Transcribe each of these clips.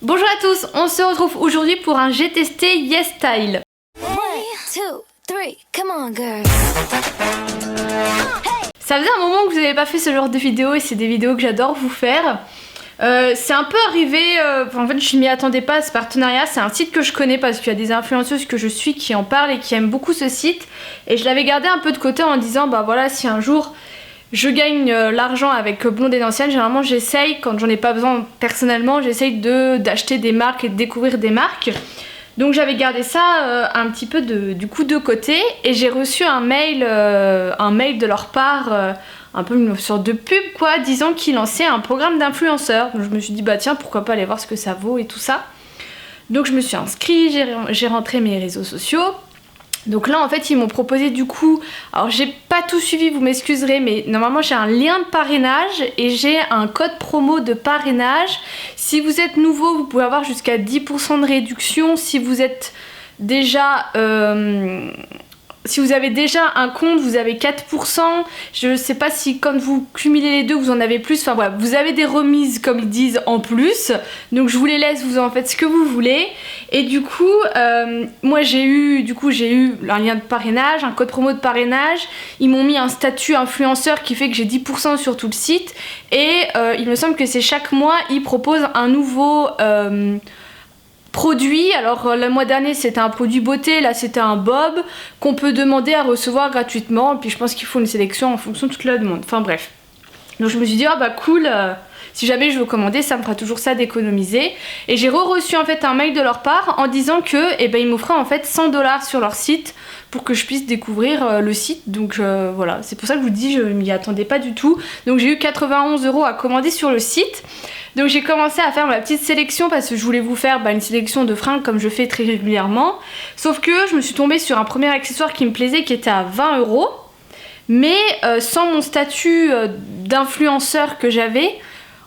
Bonjour à tous, on se retrouve aujourd'hui pour un J'ai testé YesStyle. 1, 2, 3, come on girls. Ça faisait un moment que vous n'avez pas fait ce genre de vidéos et c'est des vidéos que j'adore vous faire. C'est un peu arrivé, en fait je m'y attendais pas à ce partenariat, c'est un site que je connais parce qu'il y a des influenceuses que je suis qui en parlent et qui aiment beaucoup ce site. Et je l'avais gardé un peu de côté en disant bah voilà, si un jour je gagne l'argent avec Blonde et Dancienne, généralement j'essaye, quand j'en ai pas besoin personnellement, j'essaye d'acheter des marques et de découvrir des marques. Donc j'avais gardé ça un petit peu du coup de côté et j'ai reçu un mail de leur part, un peu une sorte de pub quoi, disant qu'ils lançaient un programme d'influenceurs. Donc je me suis dit bah tiens pourquoi pas aller voir ce que ça vaut et tout ça. Donc je me suis inscrite, j'ai rentré mes réseaux sociaux. Donc là en fait ils m'ont proposé du coup, alors j'ai pas tout suivi, vous m'excuserez, mais normalement j'ai un lien de parrainage et j'ai un code promo de parrainage. Si vous êtes nouveau vous pouvez avoir jusqu'à 10% de réduction. Si vous êtes déjà si vous avez déjà un compte, vous avez 4%. Je sais pas si quand vous cumulez les deux, vous en avez plus. Enfin voilà, vous avez des remises comme ils disent en plus. Donc je vous les laisse, vous en faites ce que vous voulez. Et du coup, moi j'ai eu un lien de parrainage, un code promo de parrainage. Ils m'ont mis un statut influenceur qui fait que j'ai 10% sur tout le site. Et il me semble que c'est chaque mois, ils proposent un nouveau produit. Alors le mois dernier c'était un produit beauté, là c'était un bob qu'on peut demander à recevoir gratuitement, et puis je pense qu'il faut une sélection en fonction de toute la demande, enfin bref. Donc je me suis dit ah bah cool, si jamais je veux commander ça me fera toujours ça d'économiser. Et j'ai reçu en fait un mail de leur part en disant que ils m'offraient en fait 100$ sur leur site pour que je puisse découvrir le site. Donc voilà, c'est pour ça que je vous dis je m'y attendais pas du tout. Donc j'ai eu 91€ à commander sur le site. Donc j'ai commencé à faire ma petite sélection parce que je voulais vous faire une sélection de fringues comme je fais très régulièrement. Sauf que je me suis tombée sur un premier accessoire qui me plaisait qui était à 20€. Mais sans mon statut d'influenceur que j'avais,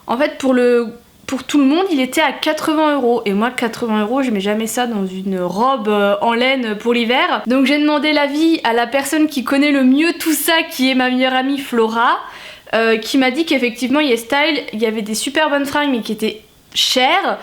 en fait pour tout le monde il était à 80€. Et moi 80€, je mets jamais ça dans une robe en laine pour l'hiver. Donc j'ai demandé l'avis à la personne qui connaît le mieux tout ça, qui est ma meilleure amie Flora. Qui m'a dit qu'effectivement YesStyle, il y avait des super bonnes fringues mais qui étaient chères.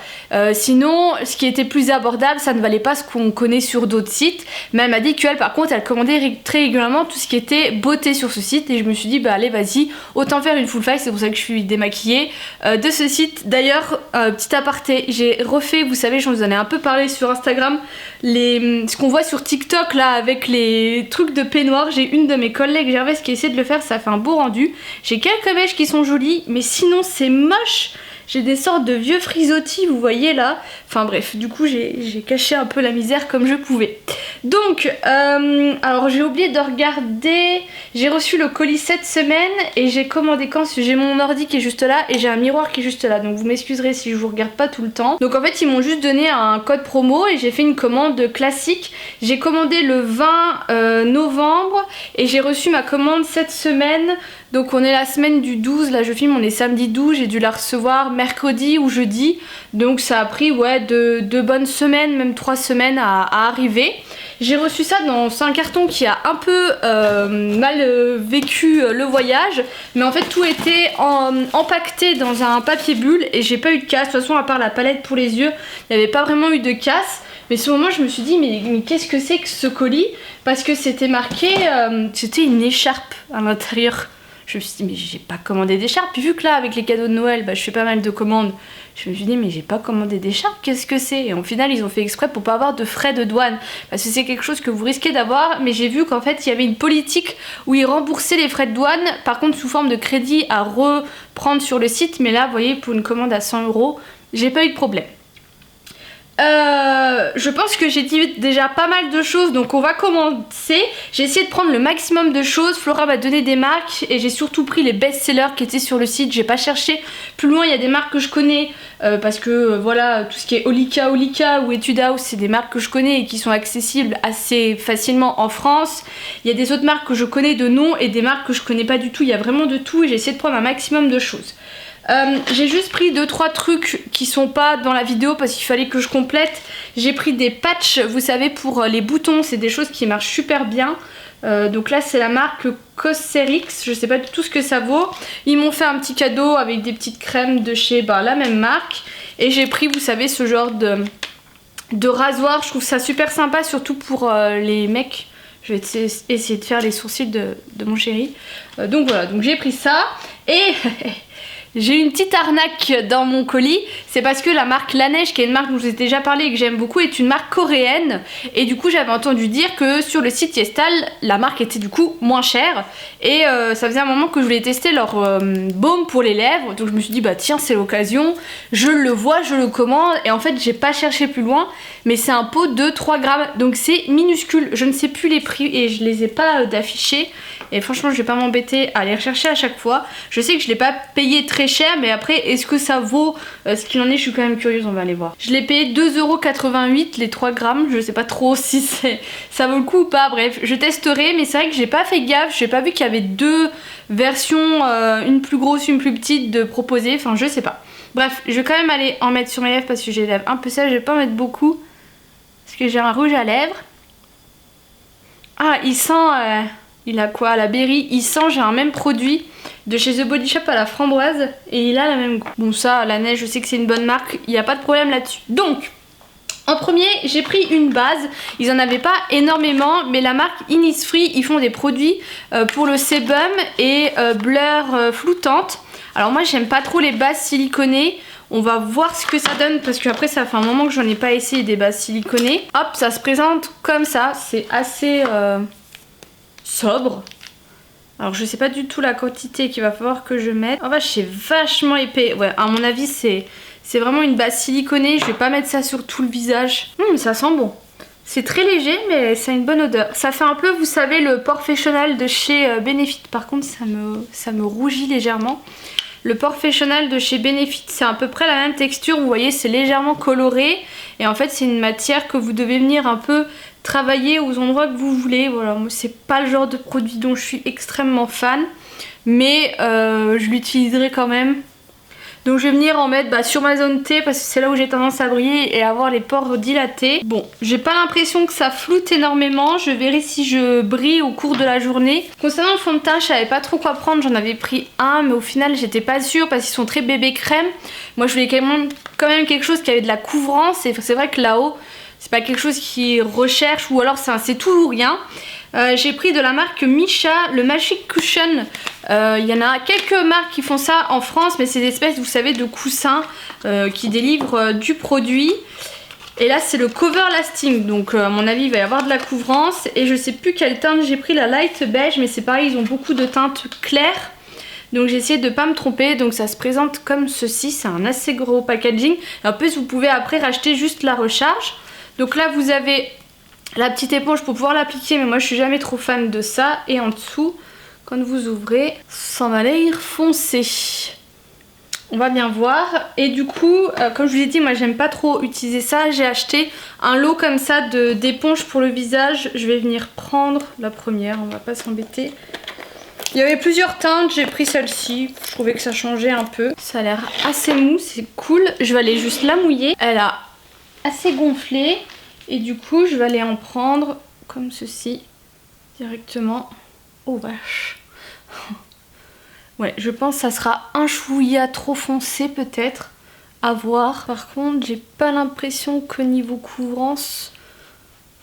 Sinon ce qui était plus abordable ça ne valait pas ce qu'on connaît sur d'autres sites. Mais elle m'a dit qu'elle par contre elle commandait très régulièrement tout ce qui était beauté sur ce site. Et je me suis dit bah allez vas-y, autant faire une full face. C'est pour ça que je suis démaquillée de ce site. D'ailleurs petit aparté, j'ai refait, vous savez je vous en ai un peu parlé sur Instagram, ce qu'on voit sur TikTok là avec les trucs de peignoir. J'ai une de mes collègues Gervais qui essaie de le faire, ça fait un beau rendu. J'ai quelques mèches qui sont jolies mais sinon c'est moche. J'ai des sortes de vieux frisottis, vous voyez là. Enfin bref, du coup j'ai caché un peu la misère comme je pouvais. Donc, alors j'ai oublié de regarder. J'ai reçu le colis cette semaine et j'ai commandé quand j'ai mon ordi qui est juste là et j'ai un miroir qui est juste là. Donc vous m'excuserez si je vous regarde pas tout le temps. Donc en fait ils m'ont juste donné un code promo et j'ai fait une commande classique. J'ai commandé le 20 novembre et j'ai reçu ma commande cette semaine. Donc on est la semaine du 12, là je filme, on est samedi 12, j'ai dû la recevoir mercredi ou jeudi. Donc ça a pris ouais deux bonnes semaines, même 3 semaines à arriver. J'ai reçu ça dans un carton qui a un peu mal vécu le voyage. Mais en fait tout était empaqueté dans un papier bulle et j'ai pas eu de casse. De toute façon à part la palette pour les yeux, il n'y avait pas vraiment eu de casse. Mais ce moment je me suis dit mais qu'est-ce que c'est que ce colis? Parce que c'était marqué, c'était une écharpe à l'intérieur. Je me suis dit mais j'ai pas commandé d'écharpe. Puis vu que là avec les cadeaux de Noël je fais pas mal de commandes, je me suis dit mais j'ai pas commandé d'écharpe, qu'est-ce que c'est? Et au final ils ont fait exprès pour pas avoir de frais de douane, parce que c'est quelque chose que vous risquez d'avoir. Mais j'ai vu qu'en fait il y avait une politique où ils remboursaient les frais de douane, par contre sous forme de crédit à reprendre sur le site. Mais là vous voyez pour une commande à 100€, j'ai pas eu de problème. Je pense que j'ai dit déjà pas mal de choses, donc on va commencer. J'ai essayé de prendre le maximum de choses. Flora m'a donné des marques et j'ai surtout pris les best-sellers qui étaient sur le site. J'ai pas cherché plus loin, il y a des marques que je connais parce que voilà, tout ce qui est Olika ou Etude House, c'est des marques que je connais et qui sont accessibles assez facilement en France. Il y a des autres marques que je connais de nom et des marques que je connais pas du tout. Il y a vraiment de tout et j'ai essayé de prendre un maximum de choses. J'ai juste pris 2-3 trucs qui sont pas dans la vidéo parce qu'il fallait que je complète. J'ai pris des patchs, vous savez, pour les boutons, c'est des choses qui marchent super bien. Donc là c'est la marque Cosrx, je sais pas du tout ce que ça vaut. Ils m'ont fait un petit cadeau avec des petites crèmes de chez la même marque. Et j'ai pris, vous savez, ce genre de rasoir, je trouve ça super sympa, surtout pour les mecs. Je vais essayer de faire les sourcils de mon chéri. Donc voilà, donc j'ai pris ça. Et j'ai une petite arnaque dans mon colis. C'est parce que la marque La Neige, qui est une marque dont je vous ai déjà parlé et que j'aime beaucoup, est une marque coréenne. Et du coup j'avais entendu dire que sur le site Yestal, la marque était du coup moins chère. Et ça faisait un moment que je voulais tester leur baume pour les lèvres. Donc je me suis dit bah tiens, c'est l'occasion. Je le vois, je le commande. Et en fait j'ai pas cherché plus loin. Mais c'est un pot de 3 grammes. Donc c'est minuscule. Je ne sais plus les prix et je les ai pas d'affichés. Et franchement je vais pas m'embêter à les rechercher à chaque fois. Je sais que je l'ai pas payé très cher, mais après est-ce que ça vaut ce qu'il en est, je suis quand même curieuse, on va aller voir. Je l'ai payé 2,88€ les 3 grammes, je sais pas trop si ça vaut le coup ou pas, bref je testerai. Mais c'est vrai que j'ai pas fait gaffe, j'ai pas vu qu'il y avait deux versions, une plus grosse, une plus petite de proposer, enfin je sais pas. Bref, je vais quand même aller en mettre sur mes lèvres parce que j'ai les lèvres un peu sèches, je vais pas en mettre beaucoup parce que j'ai un rouge à lèvres. Ah, il sent... il a quoi? La berry. Il sent, j'ai un même produit de chez The Body Shop à la framboise et il a la même goût. Bon ça, La Neige, je sais que c'est une bonne marque, il n'y a pas de problème là-dessus. Donc, en premier, j'ai pris une base. Ils en avaient pas énormément, mais la marque Innisfree, ils font des produits pour le sébum et blur floutante. Alors moi, j'aime pas trop les bases siliconées. On va voir ce que ça donne parce que après ça fait un moment que j'en ai pas essayé des bases siliconées. Hop, ça se présente comme ça, c'est assez... sobre. Alors je sais pas du tout la quantité qu'il va falloir que je mette. Oh vache, c'est vachement épais. Ouais, à mon avis c'est vraiment une base siliconée. Je vais pas mettre ça sur tout le visage. Ça sent bon. C'est très léger mais ça a une bonne odeur. Ça fait un peu, vous savez, le Porefessional de chez Benefit. Par contre ça me rougit légèrement. Le Porefessional de chez Benefit, c'est à peu près la même texture. Vous voyez, c'est légèrement coloré. Et en fait c'est une matière que vous devez venir un peu travailler aux endroits que vous voulez. Voilà, moi c'est pas le genre de produit dont je suis extrêmement fan, mais je l'utiliserai quand même. Donc je vais venir en mettre sur ma zone T parce que c'est là où j'ai tendance à briller et avoir les pores dilatés. Bon, j'ai pas l'impression que ça floute énormément. Je verrai si je brille au cours de la journée. Concernant le fond de teint, je savais pas trop quoi prendre. J'en avais pris un, mais au final j'étais pas sûre parce qu'ils sont très bébé crème. Moi je voulais quand même quelque chose qui avait de la couvrance. Et c'est vrai que là-haut c'est pas quelque chose qui recherche, ou alors c'est tout ou rien. J'ai pris de la marque Misha, le Magic Cushion. Il y en a quelques marques qui font ça en France, mais c'est des espèces, vous savez, de coussins qui délivrent du produit. Et là c'est le Cover Lasting, donc à mon avis il va y avoir de la couvrance. Et je sais plus quelle teinte j'ai pris, la Light Beige, mais c'est pareil, ils ont beaucoup de teintes claires. Donc j'ai essayé de pas me tromper, donc ça se présente comme ceci, c'est un assez gros packaging. Et en plus vous pouvez après racheter juste la recharge. Donc là vous avez la petite éponge pour pouvoir l'appliquer, mais moi je suis jamais trop fan de ça. Et en dessous, quand vous ouvrez, ça va l'air foncé. On va bien voir. Et du coup, comme je vous ai dit, moi j'aime pas trop utiliser ça. J'ai acheté un lot comme ça d'éponges pour le visage. Je vais venir prendre la première, on va pas s'embêter. Il y avait plusieurs teintes, j'ai pris celle-ci. Je trouvais que ça changeait un peu. Ça a l'air assez mou, c'est cool. Je vais aller juste la mouiller. Elle a assez gonflé et du coup je vais aller en prendre comme ceci directement. Oh vache. Ouais, je pense que ça sera un chouïa trop foncé peut-être, à voir. Par contre j'ai pas l'impression qu'au niveau couvrance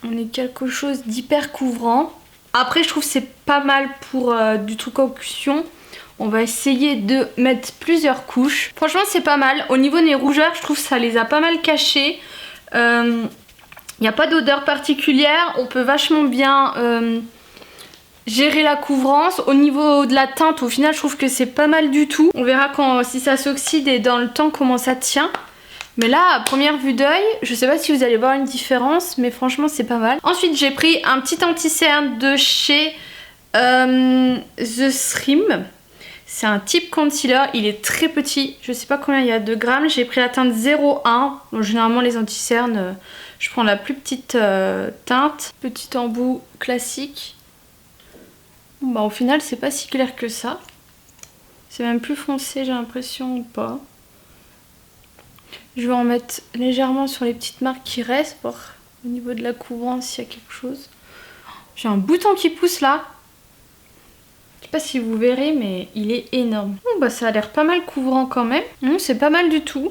on ait quelque chose d'hyper couvrant. Après je trouve que c'est pas mal pour du truc en cushion. On va essayer de mettre plusieurs couches. Franchement c'est pas mal. Au niveau des rougeurs je trouve que ça les a pas mal cachées. Il n'y a pas d'odeur particulière, on peut vachement bien gérer la couvrance. Au niveau de la teinte, au final je trouve que c'est pas mal du tout. On verra si ça s'oxyde et dans le temps comment ça tient. Mais là, à première vue d'œil, je sais pas si vous allez voir une différence, mais franchement c'est pas mal. Ensuite j'ai pris un petit anti-cerne de chez The Srim. C'est un type concealer, il est très petit, je sais pas combien il y a de grammes. J'ai pris la teinte 01. Donc, généralement les anti-cernes, je prends la plus petite teinte. Petit embout classique. Bon, bah, au final c'est pas si clair que ça. C'est même plus foncé j'ai l'impression ou pas. Je vais en mettre légèrement sur les petites marques qui restent, voir au niveau de la couvrance s'il y a quelque chose. J'ai un bouton qui pousse là. Je sais pas si vous verrez, mais il est énorme. Bon, bah ça a l'air pas mal couvrant quand même. C'est pas mal du tout.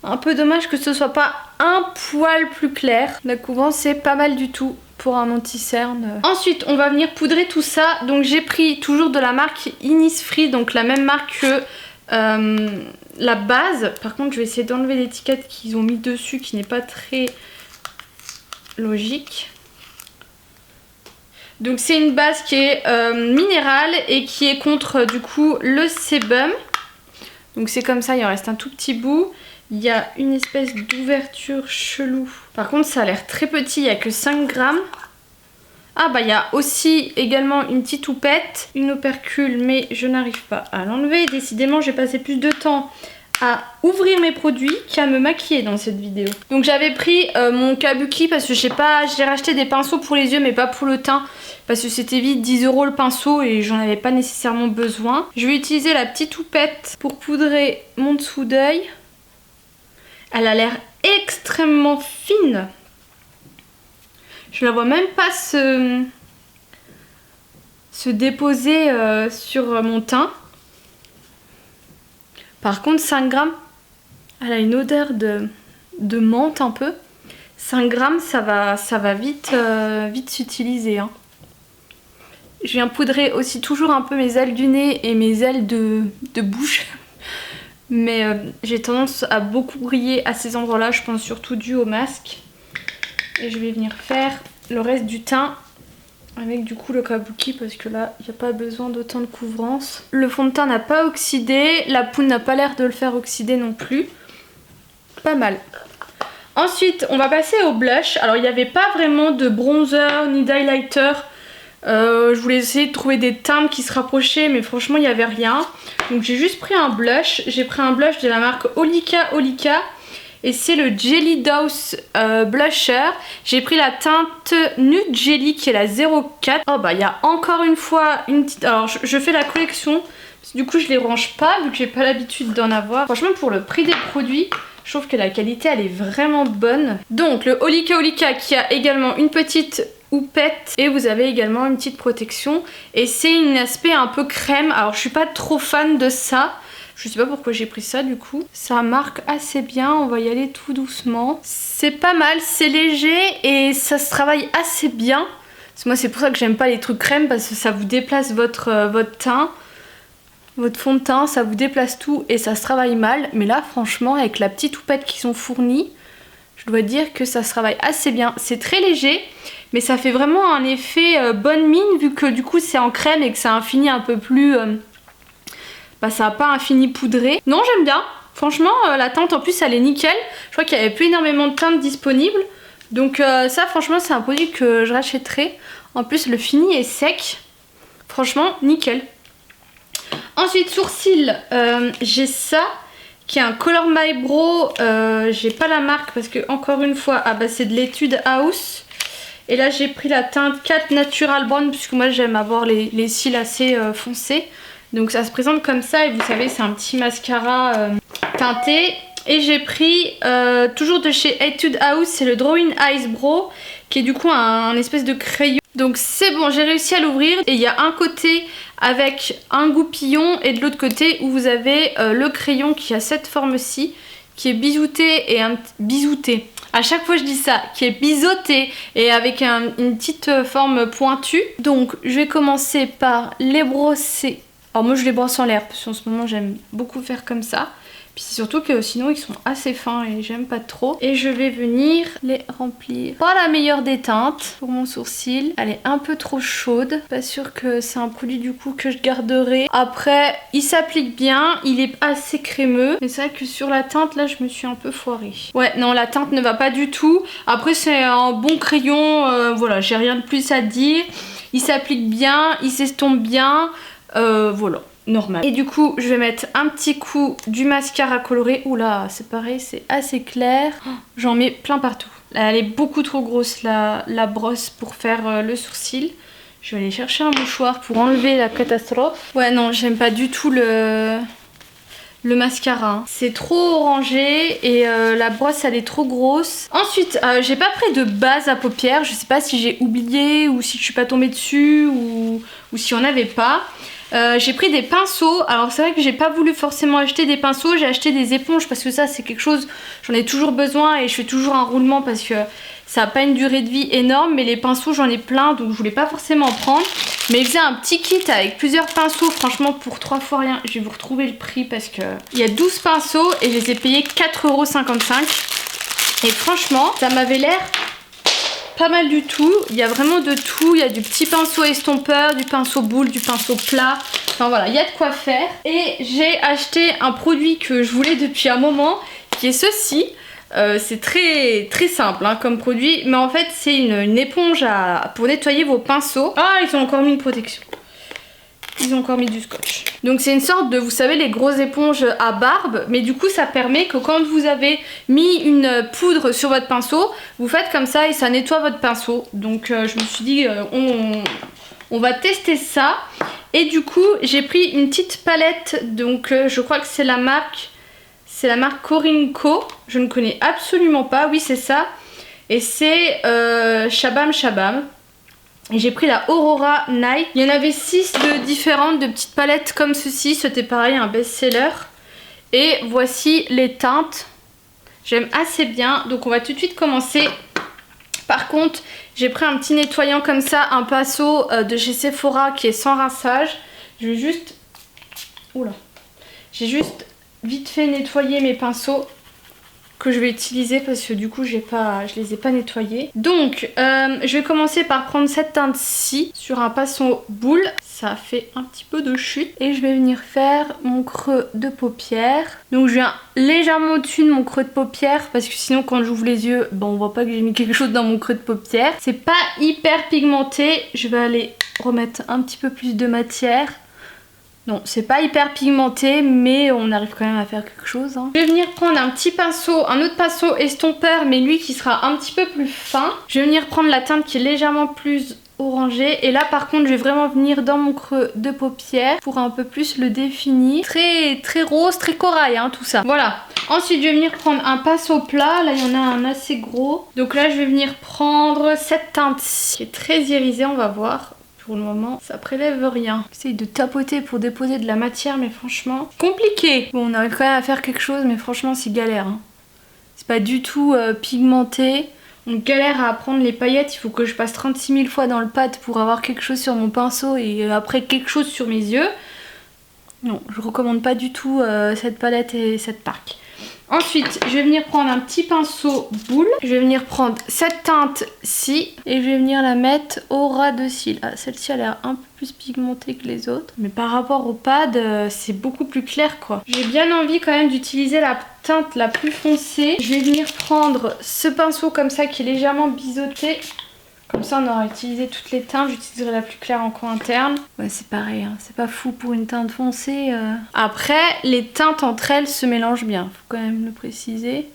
Un peu dommage que ce soit pas un poil plus clair. La couvrance c'est pas mal du tout pour un anti-cerne. Ensuite on va venir poudrer tout ça. Donc j'ai pris toujours de la marque Innisfree, donc la même marque que la base. Par contre je vais essayer d'enlever l'étiquette qu'ils ont mis dessus qui n'est pas très logique. Donc c'est une base qui est minérale et qui est contre du coup le sébum. Donc c'est comme ça, il en reste un tout petit bout. Il y a une espèce d'ouverture chelou. Par contre ça a l'air très petit, il n'y a que 5 grammes. Ah bah il y a aussi également une petite houppette, une opercule, mais je n'arrive pas à l'enlever. Décidément j'ai passé plus de temps à ouvrir mes produits qu'à me maquiller dans cette vidéo. Donc j'avais pris mon kabuki parce que je sais pas, j'ai racheté des pinceaux pour les yeux mais pas pour le teint. Parce que c'était vite 10 € le pinceau et j'en avais pas nécessairement besoin. Je vais utiliser la petite houppette pour poudrer mon dessous d'œil. Elle a l'air extrêmement fine. Je la vois même pas se déposer sur mon teint. Par contre 5 grammes, elle a une odeur de menthe un peu. 5 grammes ça va vite s'utiliser. Hein. Je viens poudrer aussi toujours un peu mes ailes du nez et mes ailes de bouche. Mais j'ai tendance à beaucoup briller à ces endroits-là, je pense surtout dû au masque. Et je vais venir faire le reste du teint avec du coup le kabuki parce que là, il n'y a pas besoin d'autant de couvrance. Le fond de teint n'a pas oxydé, la poudre n'a pas l'air de le faire oxyder non plus. Pas mal. Ensuite, on va passer au blush. Alors, il n'y avait pas vraiment de bronzer ni d'highlighter. Je voulais essayer de trouver des teintes qui se rapprochaient mais franchement il n'y avait rien. Donc j'ai juste pris un blush. J'ai pris un blush de la marque Olika et c'est le Jelly Dose Blusher. J'ai pris la teinte Nude Jelly qui est la 04. Oh bah il y a encore une fois une petite... Alors je fais la collection. Du coup je les range pas vu que j'ai pas l'habitude d'en avoir. Franchement pour le prix des produits, je trouve que la qualité elle est vraiment bonne. Donc le Olika qui a également une petite houppette et vous avez également une petite protection et c'est un aspect un peu crème. Alors je suis pas trop fan de ça, je sais pas pourquoi j'ai pris ça du coup. Ça marque assez bien, on va y aller tout doucement. C'est pas mal, c'est léger et ça se travaille assez bien. Moi c'est pour ça que j'aime pas les trucs crème parce que ça vous déplace votre teint. Votre fond de teint, ça vous déplace tout et ça se travaille mal. Mais là franchement avec la petite houppette qui sont fournies, je dois dire que ça se travaille assez bien. C'est très léger mais ça fait vraiment un effet bonne mine vu que du coup c'est en crème et que c'est un fini un peu plus... ça n'a pas un fini poudré. Non j'aime bien. Franchement la teinte en plus elle est nickel. Je crois qu'il n'y avait plus énormément de teintes disponibles. Donc ça franchement c'est un produit que je rachèterai. En plus le fini est sec. Franchement nickel. Ensuite sourcils, j'ai ça qui est un Color My Brow. J'ai pas la marque parce que encore une fois c'est de l'Etude House. Et là j'ai pris la teinte 4 Natural Brown puisque moi j'aime avoir les cils assez foncés. Donc ça se présente comme ça et vous savez c'est un petit mascara teinté. Et j'ai pris toujours de chez Etude House, c'est le Drawing Eyes Brow qui est du coup un espèce de crayon. Donc c'est bon, j'ai réussi à l'ouvrir et il y a un côté avec un goupillon et de l'autre côté où vous avez le crayon qui a cette forme-ci qui est bisouté et bisouté. À chaque fois je dis ça, qui est biseauté et avec une petite forme pointue. Donc je vais commencer par les brosser. Alors moi je les brosse en l'air parce qu'en ce moment j'aime beaucoup faire comme ça. Puis c'est surtout que sinon ils sont assez fins et j'aime pas trop. Et je vais venir les remplir. Pas la meilleure des teintes pour mon sourcil. Elle est un peu trop chaude. Pas sûre que c'est un produit du coup que je garderai. Après il s'applique bien, il est assez crémeux. Mais c'est vrai que sur la teinte là je me suis un peu foirée. Ouais non la teinte ne va pas du tout. Après c'est un bon crayon, voilà j'ai rien de plus à dire. Il s'applique bien, il s'estompe bien, voilà. Normal. Et du coup je vais mettre un petit coup du mascara coloré. Oula c'est pareil c'est assez clair. J'en mets plein partout. Là, elle est beaucoup trop grosse la brosse pour faire le sourcil. Je vais aller chercher un mouchoir pour enlever la catastrophe. Ouais non j'aime pas du tout le mascara. Hein. C'est trop orangé et la brosse elle est trop grosse. Ensuite, j'ai pas pris de base à paupières. Je sais pas si j'ai oublié ou si je suis pas tombée dessus ou si on avait pas. J'ai pris des pinceaux. Alors c'est vrai que j'ai pas voulu forcément acheter des pinceaux. J'ai acheté des éponges parce que ça c'est quelque chose, j'en ai toujours besoin et je fais toujours un roulement parce que ça n'a pas une durée de vie énorme. Mais les pinceaux j'en ai plein donc je voulais pas forcément en prendre. Mais il faisait un petit kit avec plusieurs pinceaux. Franchement pour 3 fois rien. Je vais vous retrouver le prix parce que il y a 12 pinceaux et je les ai payés 4,55 €. Et franchement ça m'avait l'air pas mal du tout, il y a vraiment de tout, il y a du petit pinceau estompeur, du pinceau boule, du pinceau plat, enfin voilà, il y a de quoi faire. Et j'ai acheté un produit que je voulais depuis un moment, qui est ceci. C'est très simple hein, comme produit, mais en fait c'est une éponge pour nettoyer vos pinceaux. Ah, ils ont encore mis une protection. Ils ont encore mis du scotch. Donc c'est une sorte de, vous savez, les grosses éponges à barbe. Mais du coup ça permet que quand vous avez mis une poudre sur votre pinceau, vous faites comme ça et ça nettoie votre pinceau. Donc je me suis dit on va tester ça. Et du coup j'ai pris une petite palette. Donc je crois que c'est la marque Corinne Co. Je ne connais absolument pas. Oui c'est ça. Et c'est Shabam Shabam. Et j'ai pris la Aurora Night. Il y en avait 6 de différentes, de petites palettes comme ceci. C'était pareil, un best-seller. Et voici les teintes. J'aime assez bien. Donc on va tout de suite commencer. Par contre, j'ai pris un petit nettoyant comme ça, un pinceau de chez Sephora qui est sans rinçage. Je vais juste... Oula. J'ai juste vite fait nettoyer mes pinceaux que je vais utiliser parce que du coup je les ai pas nettoyés. Donc je vais commencer par prendre cette teinte-ci sur un pinceau boule. Ça fait un petit peu de chute. Et je vais venir faire mon creux de paupière. Donc je viens légèrement au-dessus de mon creux de paupière parce que sinon quand j'ouvre les yeux, bon, on voit pas que j'ai mis quelque chose dans mon creux de paupière. C'est pas hyper pigmenté. Je vais aller remettre un petit peu plus de matière. Non, c'est pas hyper pigmenté, mais on arrive quand même à faire quelque chose. Hein. Je vais venir prendre un petit pinceau, un autre pinceau estompeur, mais lui qui sera un petit peu plus fin. Je vais venir prendre la teinte qui est légèrement plus orangée. Et là, par contre, je vais vraiment venir dans mon creux de paupière pour un peu plus le définir. Très rose, très corail, hein, tout ça. Voilà. Ensuite, je vais venir prendre un pinceau plat. Là, il y en a un assez gros. Donc là, je vais venir prendre cette teinte qui est très irisée, on va voir. Pour le moment, ça prélève rien. J'essaye de tapoter pour déposer de la matière, mais franchement, compliqué. Bon, on arrive quand même à faire quelque chose, mais franchement, c'est galère. Hein. C'est pas du tout pigmenté. On galère à prendre les paillettes. Il faut que je passe 36 000 fois dans le pad pour avoir quelque chose sur mon pinceau et après quelque chose sur mes yeux. Non, je recommande pas du tout cette palette et cette marque. Ensuite, je vais venir prendre un petit pinceau boule. Je vais venir prendre cette teinte-ci et je vais venir la mettre au ras de cils. Ah, celle-ci a l'air un peu plus pigmentée que les autres. Mais par rapport au pad, c'est beaucoup plus clair quoi. J'ai bien envie quand même d'utiliser la teinte la plus foncée. Je vais venir prendre ce pinceau comme ça qui est légèrement biseauté. Comme ça on aura utilisé toutes les teintes, j'utiliserai la plus claire en coin interne. Ouais c'est pareil, hein. C'est pas fou pour une teinte foncée. Après les teintes entre elles se mélangent bien, faut quand même le préciser.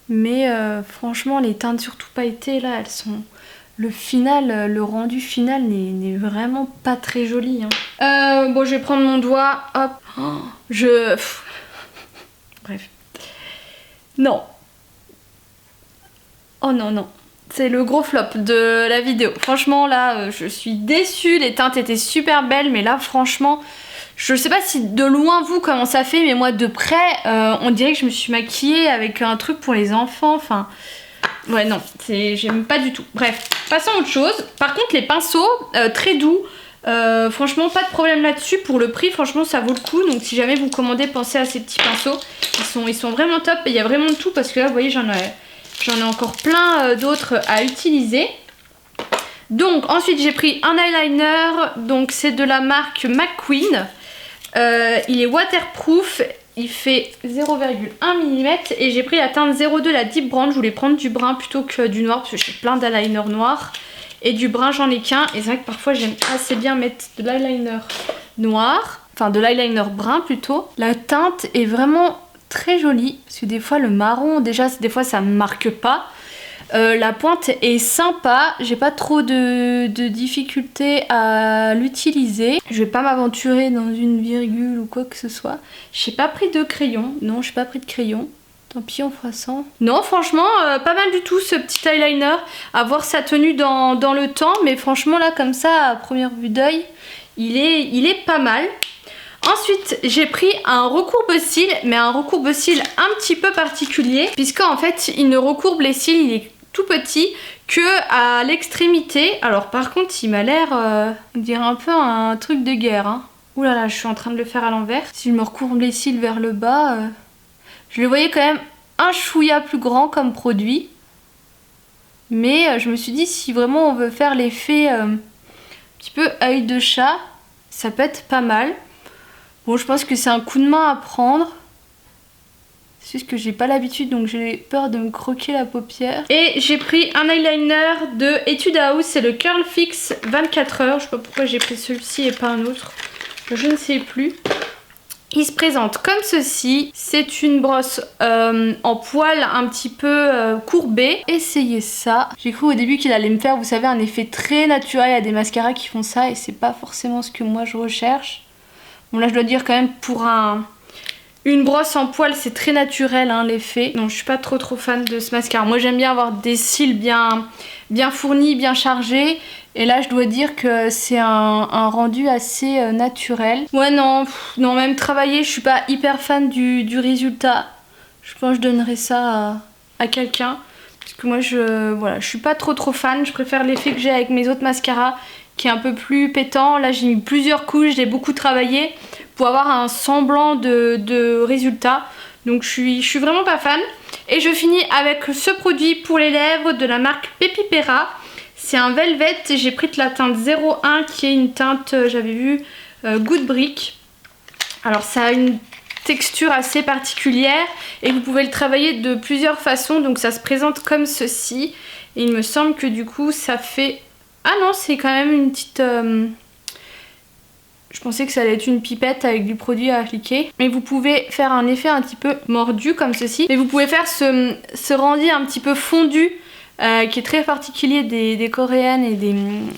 Mais franchement les teintes surtout pailletées là, elles sont... Le final, le rendu final n'est vraiment pas très joli. Hein. Bon je vais prendre mon doigt, hop. Bref. Non. Oh non non. C'est le gros flop de la vidéo. Franchement là je suis déçue. Les teintes étaient super belles mais là franchement je sais pas si de loin vous comment ça fait mais moi de près on dirait que je me suis maquillée avec un truc pour les enfants. Enfin ouais non j'aime pas du tout. Bref passons à autre chose. Par contre les pinceaux très doux. Franchement pas de problème là-dessus. Pour le prix franchement ça vaut le coup. Donc si jamais vous commandez pensez à ces petits pinceaux. Ils sont vraiment top et il y a vraiment de tout parce que là vous voyez j'en ai encore plein d'autres à utiliser. Donc ensuite j'ai pris un eyeliner. Donc c'est de la marque McQueen. Il est waterproof. Il fait 0,1 mm. Et j'ai pris la teinte 02, la Deep Brown. Je voulais prendre du brun plutôt que du noir. Parce que j'ai plein d'eyeliners noirs. Et du brun j'en ai qu'un. Et c'est vrai que parfois j'aime assez bien mettre de l'eyeliner noir. Enfin de l'eyeliner brun plutôt. La teinte est vraiment... très jolie parce que des fois le marron déjà des fois ça me marque pas La pointe est sympa, j'ai pas trop de difficultés à l'utiliser. Je vais pas m'aventurer dans une virgule ou quoi que ce soit. J'ai pas pris de crayon, non j'ai pas pris de crayon. Tant pis, on fera sans. Non, franchement, pas mal du tout ce petit eyeliner. À voir sa tenue dans le temps. Mais franchement, là, comme ça, à première vue d'œil, il est pas mal. Ensuite, j'ai pris un recourbe-cils. Mais un recourbe-cils un petit peu particulier. Puisqu'en fait, il ne recourbe les cils, il est tout petit que à l'extrémité. Alors, par contre, il m'a l'air, on dirait un peu un truc de guerre. Hein. Ouh là là, je suis en train de le faire à l'envers. S'il me recourbe les cils vers le bas... Je le voyais quand même un chouïa plus grand comme produit. Mais je me suis dit, si vraiment on veut faire l'effet un petit peu œil de chat, ça peut être pas mal. Bon, je pense que c'est un coup de main à prendre. C'est juste que j'ai pas l'habitude, donc j'ai peur de me croquer la paupière. Et j'ai pris un eyeliner de Etude House, c'est le Curl Fix 24 heures. Je sais pas pourquoi j'ai pris celui-ci et pas un autre. Je ne sais plus. Il se présente comme ceci, c'est une brosse en poil un petit peu courbée. Essayez ça. J'ai cru au début qu'il allait me faire, vous savez, un effet très naturel. Il y a des mascaras qui font ça et c'est pas forcément ce que moi je recherche. Bon là je dois dire quand même pour une brosse en poil c'est très naturel hein, l'effet. Non je suis pas trop fan de ce mascara. Moi j'aime bien avoir des cils bien fournis, bien chargés. Et là je dois dire que c'est un rendu assez naturel. Ouais non, non même travailler je suis pas hyper fan du résultat. Je pense que je donnerais ça à quelqu'un. Parce que moi voilà, je suis pas trop fan. Je préfère l'effet que j'ai avec mes autres mascaras qui est un peu plus pétant. Là j'ai mis plusieurs couches, j'ai beaucoup travaillé pour avoir un semblant de résultat. Donc je suis vraiment pas fan. Et je finis avec ce produit pour les lèvres de la marque Pepipera. C'est un velvet, j'ai pris de la teinte 01 qui est une teinte, j'avais vu, Good Brick. Alors ça a une texture assez particulière et vous pouvez le travailler de plusieurs façons. Donc ça se présente comme ceci. Et il me semble que du coup ça fait... Ah non, c'est quand même une petite... Je pensais que ça allait être une pipette avec du produit à appliquer. Mais vous pouvez faire un effet un petit peu mordu comme ceci. Et vous pouvez faire ce rendu un petit peu fondu. Qui est très particulier des coréennes et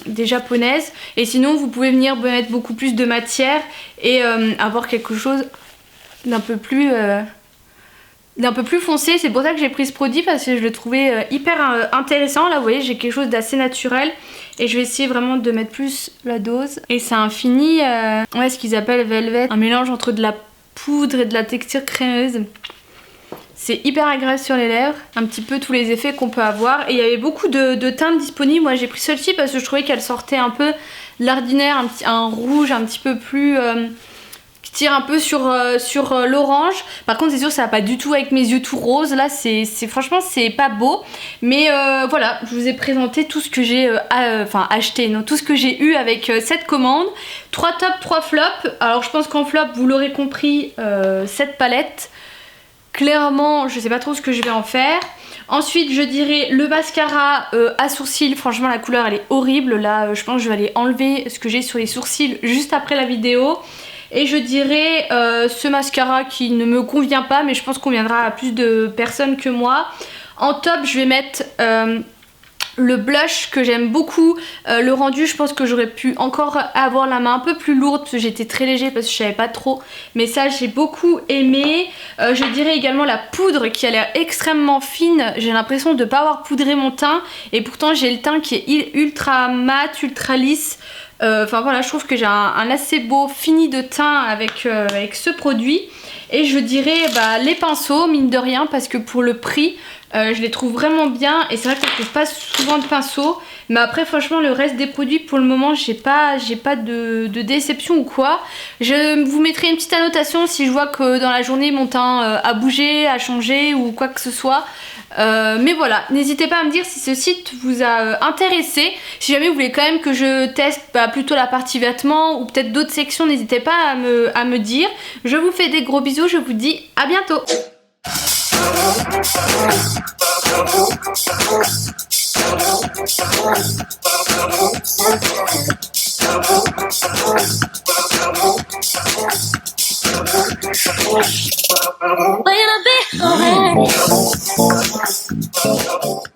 des japonaises. Et sinon vous pouvez venir mettre beaucoup plus de matière et avoir quelque chose d'un peu plus foncé. C'est pour ça que j'ai pris ce produit parce que je le trouvais hyper intéressant. Là vous voyez j'ai quelque chose d'assez naturel et je vais essayer vraiment de mettre plus la dose. Et c'est un fini, ouais, ce qu'ils appellent velvet, un mélange entre de la poudre et de la texture crémeuse. C'est hyper agréable sur les lèvres, un petit peu tous les effets qu'on peut avoir. Et il y avait beaucoup de teintes disponibles. Moi j'ai pris celle-ci parce que je trouvais qu'elle sortait un peu l'ordinaire, un rouge un petit peu plus... qui tire un peu sur l'orange. Par contre c'est sûr ça va pas du tout avec mes yeux tout roses. Là franchement c'est pas beau. Mais voilà, je vous ai présenté tout ce que j'ai acheté. Non, tout ce que j'ai eu avec cette commande. 3 tops, 3 flops. Alors je pense qu'en flop vous l'aurez compris, cette palette. Clairement, je sais pas trop ce que je vais en faire. Ensuite, je dirais le mascara à sourcils. Franchement, la couleur, elle est horrible. Là, je pense que je vais aller enlever ce que j'ai sur les sourcils juste après la vidéo. Et je dirais ce mascara qui ne me convient pas, mais je pense qu'on conviendra à plus de personnes que moi. En top, je vais mettre... le blush que j'aime beaucoup, le rendu je pense que j'aurais pu encore avoir la main un peu plus lourde parce que j'étais très léger parce que je savais pas trop, mais ça j'ai beaucoup aimé. Je dirais également la poudre qui a l'air extrêmement fine, j'ai l'impression de ne pas avoir poudré mon teint et pourtant j'ai le teint qui est ultra mat, ultra lisse. Enfin voilà, je trouve que j'ai un assez beau fini de teint avec ce produit. Et je dirais les pinceaux, mine de rien, parce que pour le prix, je les trouve vraiment bien. Et c'est vrai qu'on ne trouve pas souvent de pinceaux. Mais après, franchement, le reste des produits, pour le moment, j'ai pas de déception ou quoi. Je vous mettrai une petite annotation si je vois que dans la journée, mon teint a bougé, a changé ou quoi que ce soit. Mais voilà, n'hésitez pas à me dire si ce site vous a intéressé. Si jamais vous voulez quand même que je teste plutôt la partie vêtements ou peut-être d'autres sections, n'hésitez pas à me dire. Je vous fais des gros bisous, je vous dis à bientôt. When I be